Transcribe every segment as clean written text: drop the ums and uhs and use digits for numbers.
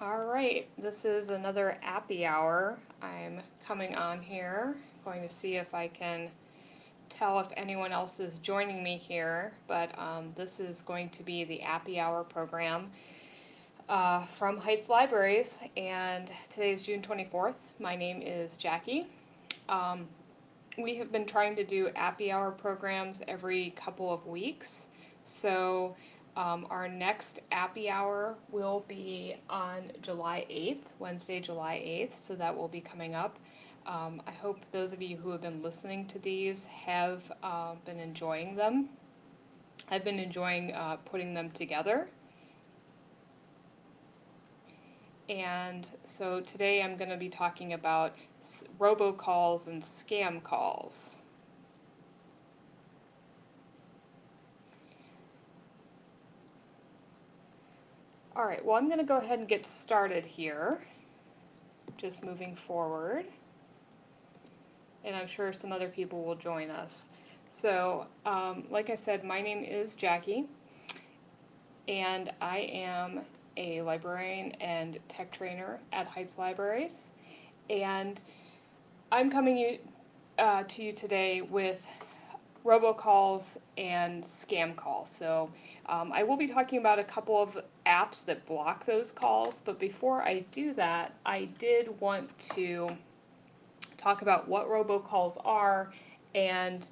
All right, this is another Appy hour. I'm coming on here, going to see if I can tell if anyone else is joining me here, but this is going to be the Appy hour program from Heights Libraries, and today is June 24th. My name is Jackie. Um, we have been trying to do Appy hour programs every couple of weeks, so our next Appy hour will be on July 8th, Wednesday, July 8th, so that will be coming up. I hope those of you who have been listening to these have been enjoying them. I've been enjoying putting them together. And so today I'm going to be talking about robocalls and scam calls. All right, well, I'm going to go ahead and get started here, just moving forward, and I'm sure some other people will join us. So, like I said, my name is Jackie, and I am a librarian and tech trainer at Heights Libraries, and I'm coming to you today with robocalls and scam calls. So I will be talking about a couple of apps that block those calls, but before I do that, I did want to talk about what robocalls are and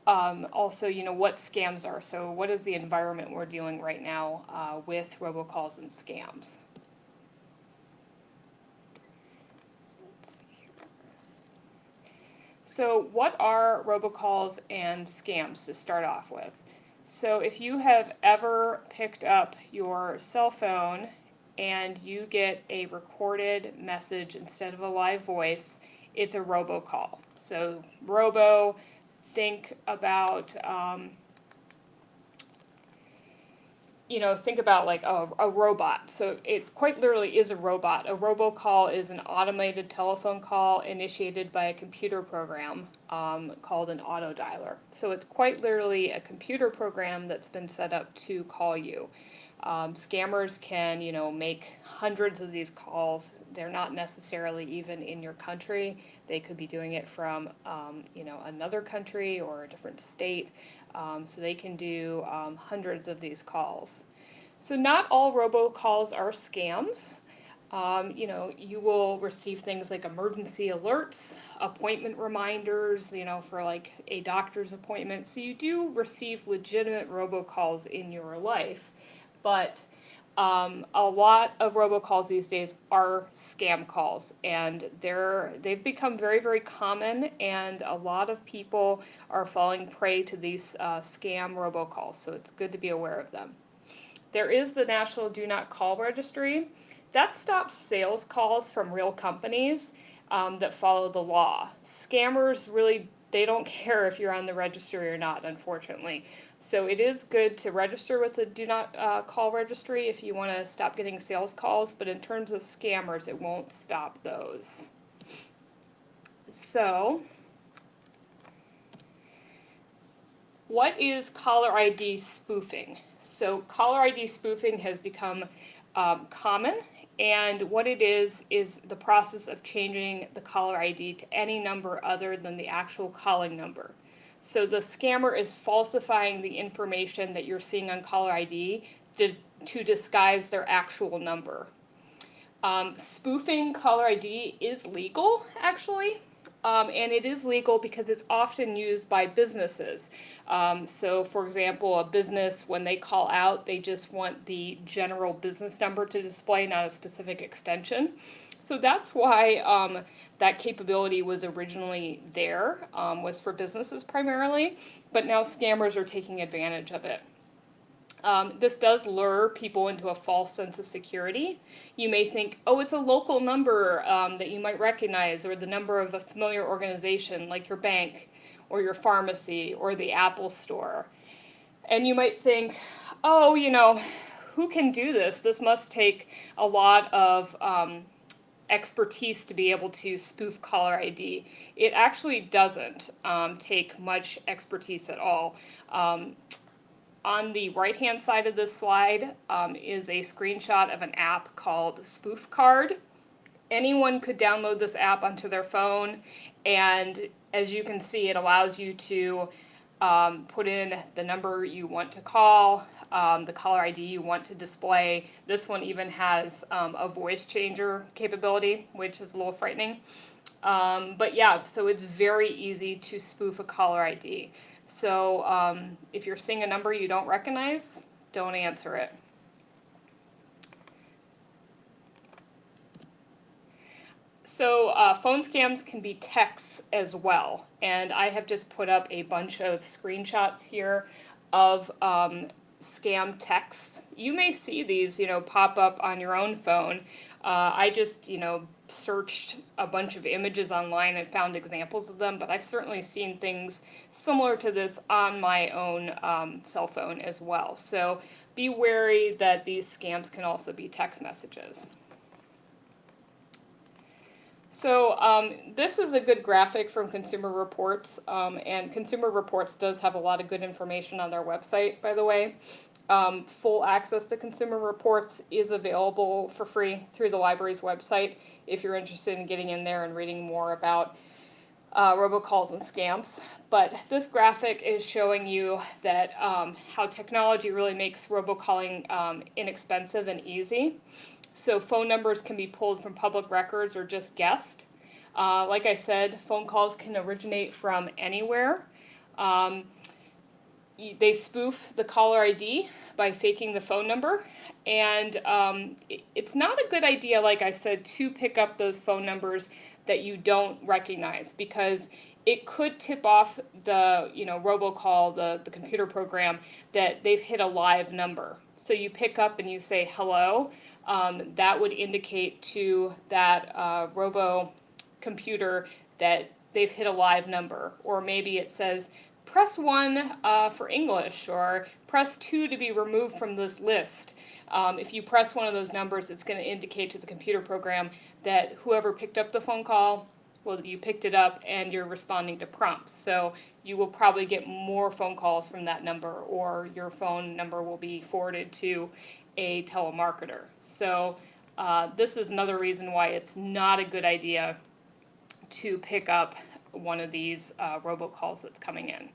also, what scams are. So what is the environment we're dealing right now with robocalls and scams? So what are robocalls and scams to start off with? So if you have ever picked up your cell phone and you get a recorded message instead of a live voice, it's a robocall. So robo, think about think about like a robot. So it quite literally is a robot. A robocall is an automated telephone call initiated by a computer program called an autodialer. So it's quite literally a computer program that's been set up to call you. Scammers can, make hundreds of these calls. They're not necessarily even in your country. They could be doing it from, another country or a different state. So they can do hundreds of these calls. So not all robocalls are scams. You will receive things like emergency alerts, appointment reminders, for like a doctor's appointment. So you do receive legitimate robocalls in your life, but a lot of robocalls these days are scam calls, and they've become very, very common, and a lot of people are falling prey to these scam robocalls, so it's good to be aware of them. There is the National Do Not Call Registry. That stops sales calls from real companies that follow the law. Scammers really, they don't care if you're on the registry or not, unfortunately. So it is good to register with the Do Not Call Registry if you want to stop getting sales calls, but in terms of scammers, it won't stop those. So, what is caller ID spoofing? So caller ID spoofing has become common, and what it is the process of changing the caller ID to any number other than the actual calling number. So the scammer is falsifying the information that you're seeing on caller ID to disguise their actual number. Spoofing caller ID is legal, actually, and it is legal because it's often used by businesses. So, for example, a business, when they call out, they just want the general business number to display, not a specific extension. So that's why that capability was originally there, was for businesses primarily, but now scammers are taking advantage of it. This does lure people into a false sense of security. You may think, oh, it's a local number that you might recognize, or the number of a familiar organization like your bank or your pharmacy or the Apple store. And you might think, oh, who can do this? This must take a lot of expertise to be able to spoof caller ID. It actually doesn't take much expertise at all. On the right-hand side of this slide is a screenshot of an app called SpoofCard. Anyone could download this app onto their phone, and as you can see, it allows you to put in the number you want to call, the caller ID you want to display. This one even has a voice changer capability, which is a little frightening. But yeah, so it's very easy to spoof a caller ID. So if you're seeing a number you don't recognize, don't answer it. So phone scams can be texts as well, and I have just put up a bunch of screenshots here of scam texts. You may see these, pop up on your own phone. I just, searched a bunch of images online and found examples of them, but I've certainly seen things similar to this on my own cell phone as well. So be wary that these scams can also be text messages. So this is a good graphic from Consumer Reports, and Consumer Reports does have a lot of good information on their website, by the way. Full access to Consumer Reports is available for free through the library's website if you're interested in getting in there and reading more about robocalls and scams. But this graphic is showing you that how technology really makes robocalling inexpensive and easy. So phone numbers can be pulled from public records or just guessed. Like I said, phone calls can originate from anywhere. They spoof the caller ID by faking the phone number. And it's not a good idea, like I said, to pick up those phone numbers that you don't recognize, because it could tip off the robocall, the computer program, that they've hit a live number. So you pick up and you say hello. That would indicate to that robo computer that they've hit a live number. Or maybe it says, press 1 for English, or press 2 to be removed from this list. If you press one of those numbers, it's going to indicate to the computer program that whoever picked up the phone call, well, you picked it up and you're responding to prompts. So you will probably get more phone calls from that number, or your phone number will be forwarded to a telemarketer. So this is another reason why it's not a good idea to pick up one of these robocalls that's coming in.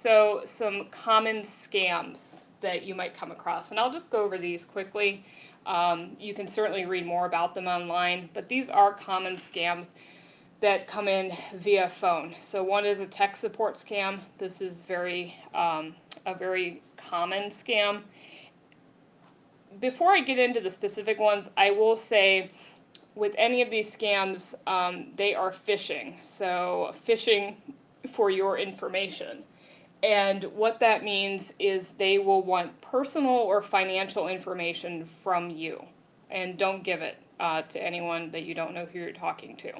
So some common scams that you might come across, and I'll just go over these quickly. You can certainly read more about them online, but these are common scams that come in via phone. So one is a tech support scam. This is a very common scam. Before I get into the specific ones, I will say with any of these scams, they are phishing. So phishing for your information. And what that means is they will want personal or financial information from you, and don't give it to anyone that you don't know who you're talking to.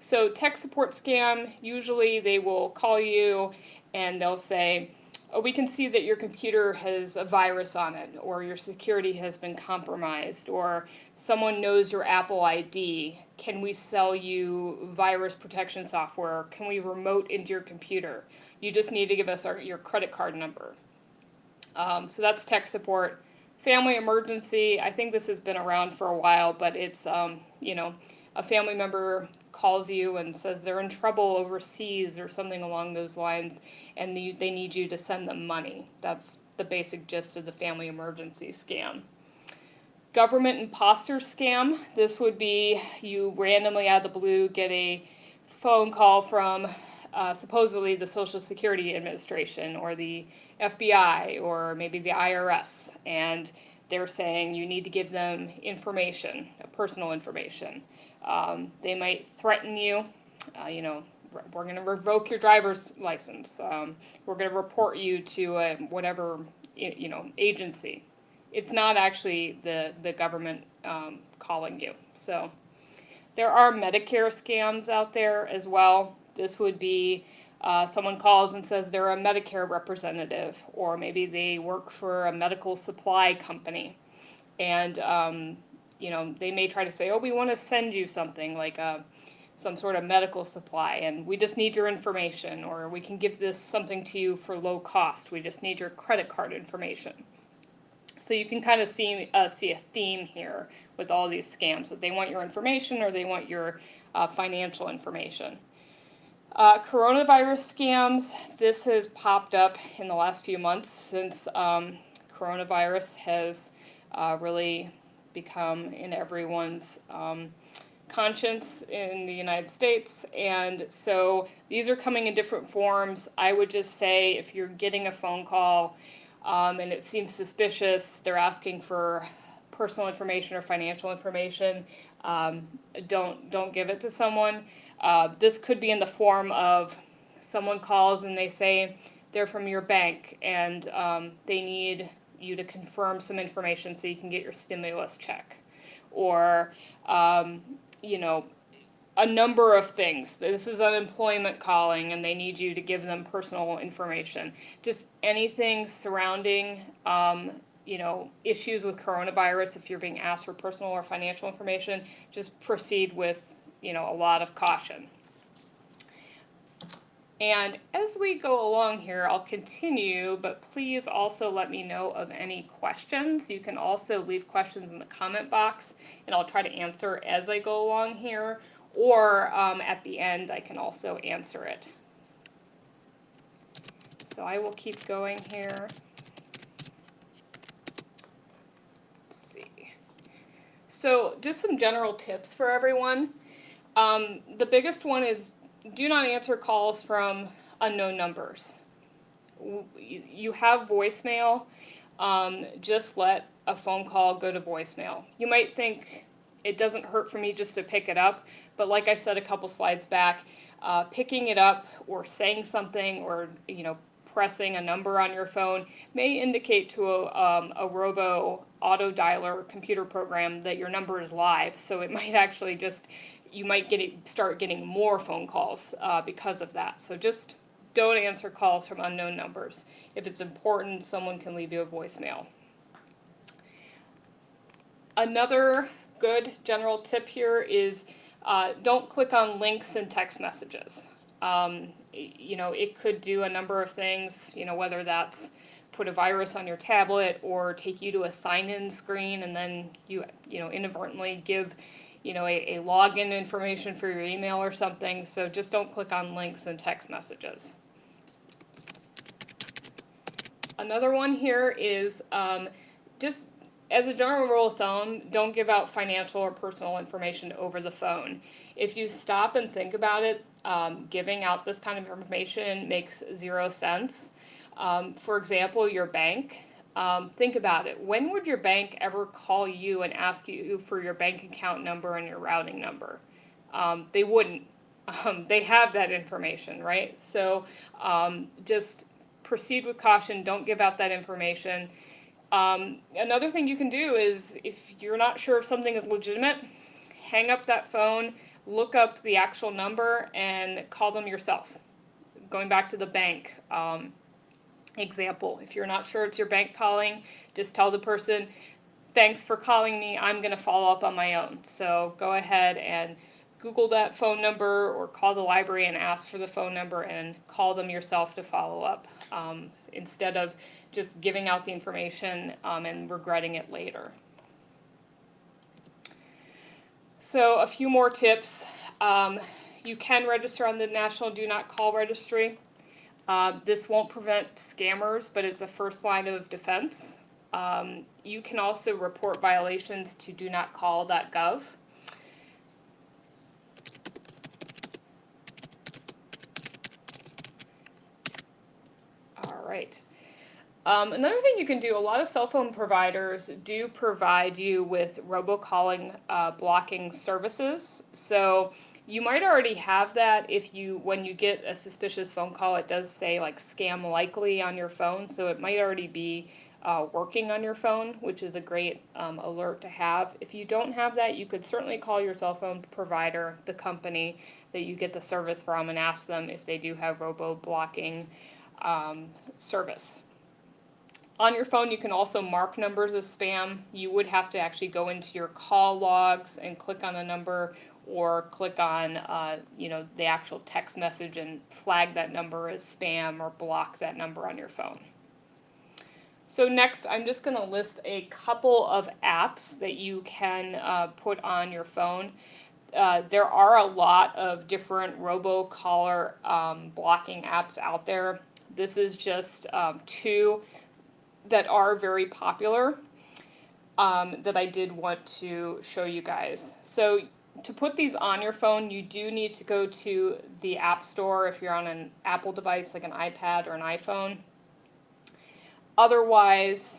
So tech support scam, usually they will call you and they'll say, oh, we can see that your computer has a virus on it, or your security has been compromised, or someone knows your Apple ID. Can we sell you virus protection software? Can we remote into your computer? You just need to give us your credit card number. So that's tech support. Family emergency, I think this has been around for a while, but it's, a family member calls you and says they're in trouble overseas or something along those lines, and they need you to send them money. That's the basic gist of the family emergency scam. Government imposter scam, this would be you randomly out of the blue get a phone call from supposedly the Social Security Administration or the FBI or maybe the IRS, and they're saying you need to give them information, personal information. They might threaten you, we're going to revoke your driver's license. We're going to report you to whatever agency. It's not actually the government calling you. So there are Medicare scams out there as well. This would be someone calls and says they're a Medicare representative, or maybe they work for a medical supply company, and they may try to say, oh, we want to send you something like some sort of medical supply, and we just need your information, or we can give this something to you for low cost. We just need your credit card information. So you can kind of see a theme here with all these scams, that they want your information or they want your financial information. Coronavirus scams, this has popped up in the last few months since coronavirus has really become in everyone's conscience in the United States, and so these are coming in different forms. I would just say if you're getting a phone call and it seems suspicious, they're asking for personal information or financial information, don't give it to someone. This could be in the form of someone calls and they say they're from your bank and they need you to confirm some information so you can get your stimulus check, or you know, a number of things. This is unemployment calling and they need you to give them personal information. Just anything surrounding you know, issues with coronavirus. If you're being asked for personal or financial information, just proceed with, you know, a lot of caution. And as we go along here, I'll continue, but please also let me know of any questions. You can also leave questions in the comment box, and I'll try to answer as I go along here, or at the end I can also answer it. So I will keep going here. Let's see. So just some general tips for everyone. The biggest one is do not answer calls from unknown numbers. You have voicemail, just let a phone call go to voicemail. You might think it doesn't hurt for me just to pick it up, but like I said a couple slides back, picking it up or saying something, or you know, pressing a number on your phone may indicate to a robo auto dialer computer program that your number is live. So it might actually just, you might start getting more phone calls because of that. So just don't answer calls from unknown numbers. If it's important, someone can leave you a voicemail. Another good general tip here is don't click on links in text messages. You know, it could do a number of things, you know, whether that's put a virus on your tablet or take you to a sign-in screen, and then you know, inadvertently give, you know, a login information for your email or something. So just don't click on links in text messages. Another one here is just as a general rule of thumb, don't give out financial or personal information over the phone. If you stop and think about it, giving out this kind of information makes zero sense. For example, your bank. Think about it. When would your bank ever call you and ask you for your bank account number and your routing number? They wouldn't. They have that information, right? So just proceed with caution. Don't give out that information. Another thing you can do is, if you're not sure if something is legitimate, hang up that phone, look up the actual number, and call them yourself. Going back to the bank example, if you're not sure it's your bank calling, just tell the person, thanks for calling me, I'm going to follow up on my own. So go ahead and Google that phone number or call the library and ask for the phone number and call them yourself to follow up, instead of just giving out the information and regretting it later. So a few more tips. You can register on the National Do Not Call Registry. This won't prevent scammers, but it's a first line of defense. You can also report violations to donotcall.gov. All right. Another thing you can do, a lot of cell phone providers do provide you with robocalling blocking services. So you might already have that. If you, when you get a suspicious phone call, it does say like scam likely on your phone. So it might already be working on your phone, which is a great alert to have. If you don't have that, you could certainly call your cell phone provider, the company that you get the service from, and ask them if they do have robo-blocking service. On your phone, you can also mark numbers as spam. You would have to actually go into your call logs and click on the number, or click on the actual text message and flag that number as spam or block that number on your phone. So next, I'm just going to list a couple of apps that you can put on your phone. There are a lot of different robocaller blocking apps out there. This is just two that are very popular that I did want to show you guys. So to put these on your phone, you do need to go to the App Store if you're on an Apple device like an iPad or an iPhone. Otherwise,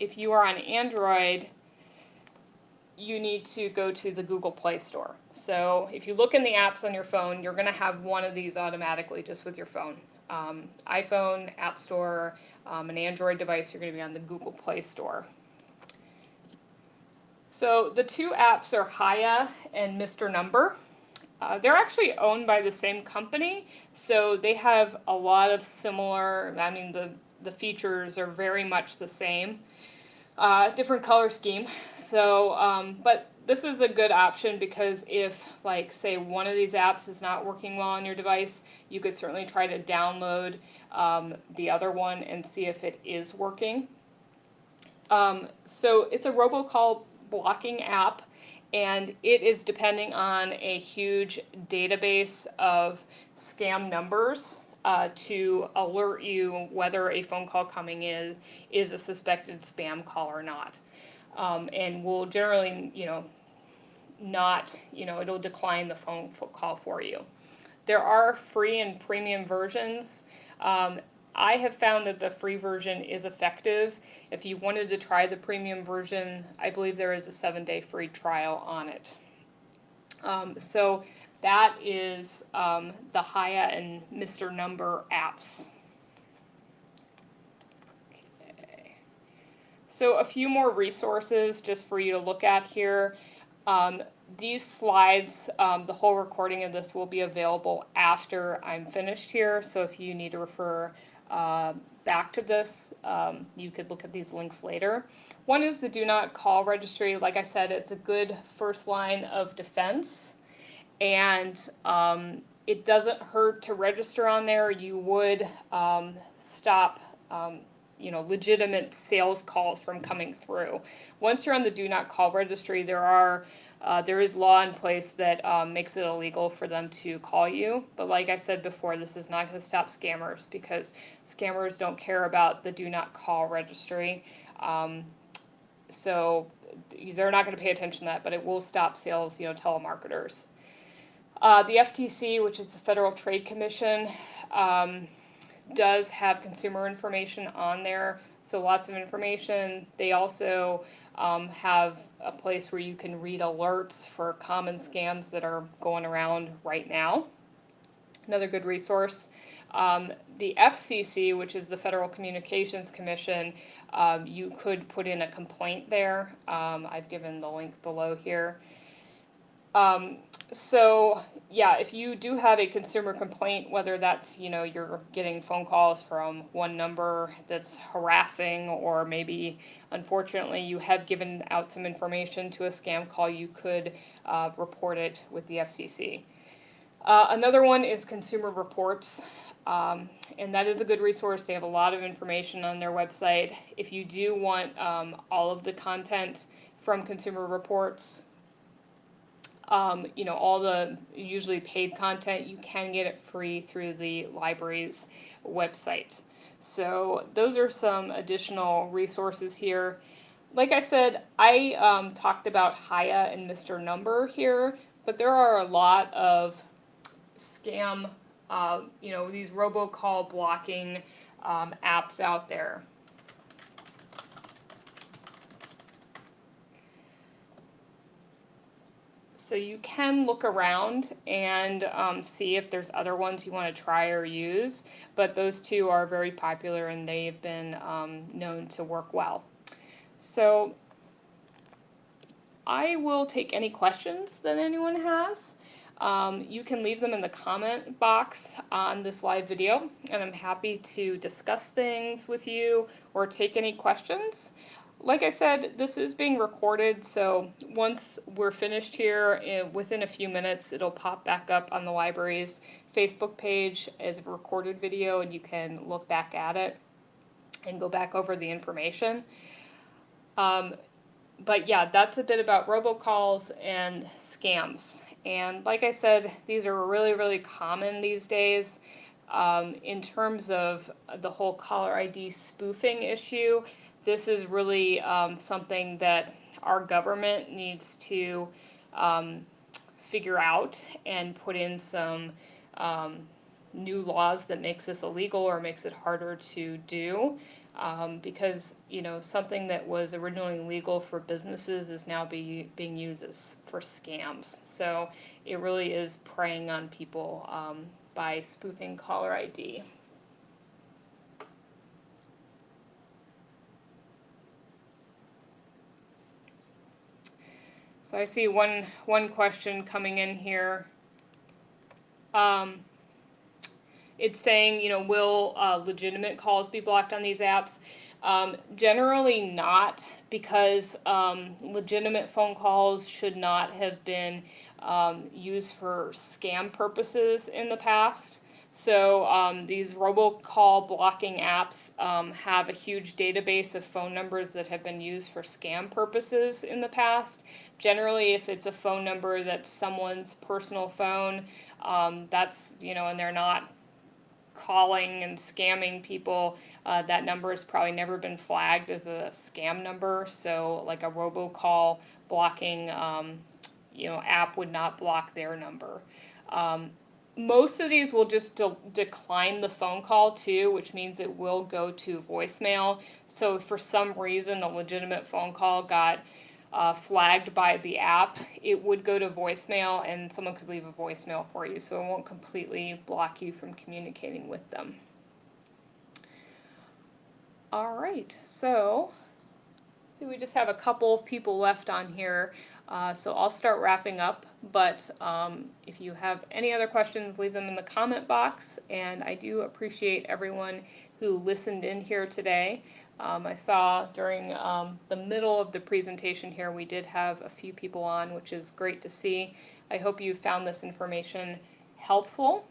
if you are on Android, you need to go to the Google Play Store. So if you look in the apps on your phone, you're going to have one of these automatically just with your phone. iPhone, App Store, an Android device, you're going to be on the Google Play Store. So the two apps are HIYA and Mr. Number. They're actually owned by the same company, so they have a lot of similar, I mean the features are very much the same. Different color scheme. So, but this is a good option because if, like, say one of these apps is not working well on your device, you could certainly try to download the other one and see if it is working. So it's a robocall blocking app, and it is depending on a huge database of scam numbers to alert you whether a phone call coming in is a suspected spam call or not. And will generally, not, it'll decline the phone call for you. There are free and premium versions. I have found that the free version is effective. If you wanted to try the premium version, I believe there is a 7-day free trial on it. So that is the HIYA and Mr. Number apps. Okay. So a few more resources just for you to look at here. These slides, the whole recording of this will be available after I'm finished here, so if you need to refer back to this, you could look at these links later. One is the Do Not Call registry. Like I said, it's a good first line of defense, and it doesn't hurt to register on there. You would stop legitimate sales calls from coming through. Once you're on the Do Not Call registry, there is law in place that makes it illegal for them to call you. But like I said before, this is not going to stop scammers because scammers don't care about the Do Not Call registry. So they're not going to pay attention to that, but it will stop sales, telemarketers. The FTC, which is the Federal Trade Commission, does have consumer information on there, so lots of information. They also have a place where you can read alerts for common scams that are going around right now. Another good resource. The FCC, which is the Federal Communications Commission, you could put in a complaint there. I've given the link below here. So yeah, if you do have a consumer complaint, whether that's, you're getting phone calls from one number that's harassing, or maybe unfortunately you have given out some information to a scam call, you could report it with the FCC. Another one is Consumer Reports, and that is a good resource. They have a lot of information on their website. If you do want all of the content from Consumer Reports, all the usually paid content, you can get it free through the library's website. So those are some additional resources here. Like I said, I talked about HIYA and Mr. Number here, but there are a lot of scam, these robocall blocking apps out there. So you can look around and see if there's other ones you want to try or use, but those two are very popular and they've been known to work well. So I will take any questions that anyone has. You can leave them in the comment box on this live video, and I'm happy to discuss things with you or take any questions. like I said, this is being recorded, so once we're finished here, within a few minutes, it'll pop back up on the library's Facebook page as a recorded video, and you can look back at it and go back over the information. But yeah, that's a bit about robocalls and scams. And like I said, these are really, really common these days. In terms of the whole caller ID spoofing issue, this is really something that our government needs to figure out and put in some new laws that makes this illegal or makes it harder to do. Because something that was originally legal for businesses is now being used for scams. So it really is preying on people by spoofing caller ID. So I see one question coming in here. It's saying, will legitimate calls be blocked on these apps? Generally not, because legitimate phone calls should not have been used for scam purposes in the past. So these robocall blocking apps have a huge database of phone numbers that have been used for scam purposes in the past. Generally, if it's a phone number that's someone's personal phone, and they're not calling and scamming people, that number has probably never been flagged as a scam number. So like a robocall blocking app would not block their number. Most of these will just decline the phone call too, which means it will go to voicemail. So if for some reason a legitimate phone call got flagged by the app, it would go to voicemail and someone could leave a voicemail for you, so it won't completely block you from communicating with them. All right, so see, we just have a couple people left on here, so I'll start wrapping up, but if you have any other questions, leave them in the comment box, and I do appreciate everyone who listened in here today. I saw during the middle of the presentation here, we did have a few people on, which is great to see. I hope you found this information helpful,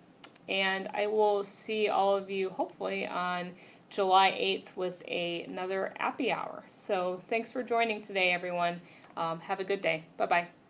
and I will see all of you hopefully on July 8th with another Appy Hour. So thanks for joining today, everyone. Have a good day. Bye-bye.